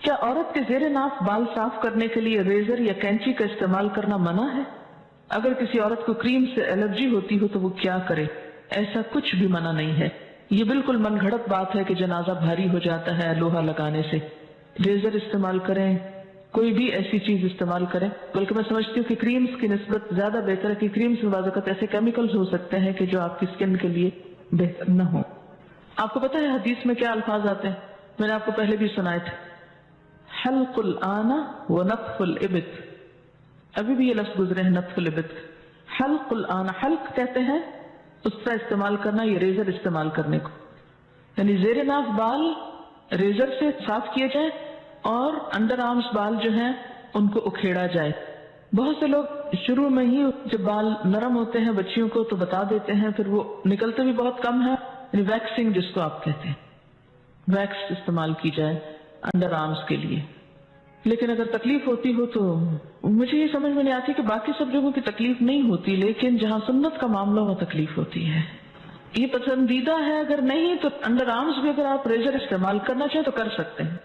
کیا عورت کے زیر ناف بال صاف کرنے کے لیے ریزر یا کینچی کا استعمال کرنا منع ہے؟ اگر کسی عورت کو کریم سے الرجی ہوتی ہو تو وہ کیا کرے؟ ایسا کچھ بھی منع نہیں ہے. یہ بالکل من گھڑت بات ہے کہ جنازہ بھاری ہو جاتا ہے لوہا لگانے سے. ریزر استعمال کریں، کوئی بھی ایسی چیز استعمال کریں. بلکہ میں سمجھتی ہوں کہ کریمز کی نسبت زیادہ بہتر ہے کہ کریمز میں بعض اوقات ایسے کیمیکلز ہو سکتے ہیں کہ جو آپ کی اسکن کے لیے بہتر نہ ہو. آپ کو پتہ ہے حدیث میں کیا الفاظ آتے ہیں؟ میں نے آپ کو پہلے بھی سنائے تھے، حلق الآن و نطف الابط. ابھی بھی یہ لفظ گزرے ہیں نطف الابط. حلق الآن، حلق کہتے ہیں اس کا استعمال کرنا، یہ ریزر استعمال کرنے کو، یعنی زیر ناف بال ریزر سے صاف کیے جائیں اور انڈر آرمز بال جو ہیں ان کو اکھیڑا جائے. بہت سے لوگ شروع میں ہی جب بال نرم ہوتے ہیں بچیوں کو تو بتا دیتے ہیں، پھر وہ نکلتے بھی بہت کم ہے. یعنی ویکسنگ جس کو آپ کہتے ہیں، ویکس استعمال کی جائے انڈر آرمز کے لیے. لیکن اگر تکلیف ہوتی ہو تو مجھے یہ سمجھ میں نہیں آتی کہ باقی سب جگہوں کی تکلیف نہیں ہوتی، لیکن جہاں سنت کا معاملہ وہ تکلیف ہوتی ہے. یہ پسندیدہ ہے، اگر نہیں تو انڈر آرمز بھی اگر آپ ریزر استعمال کرنا چاہیں تو کر سکتے ہیں.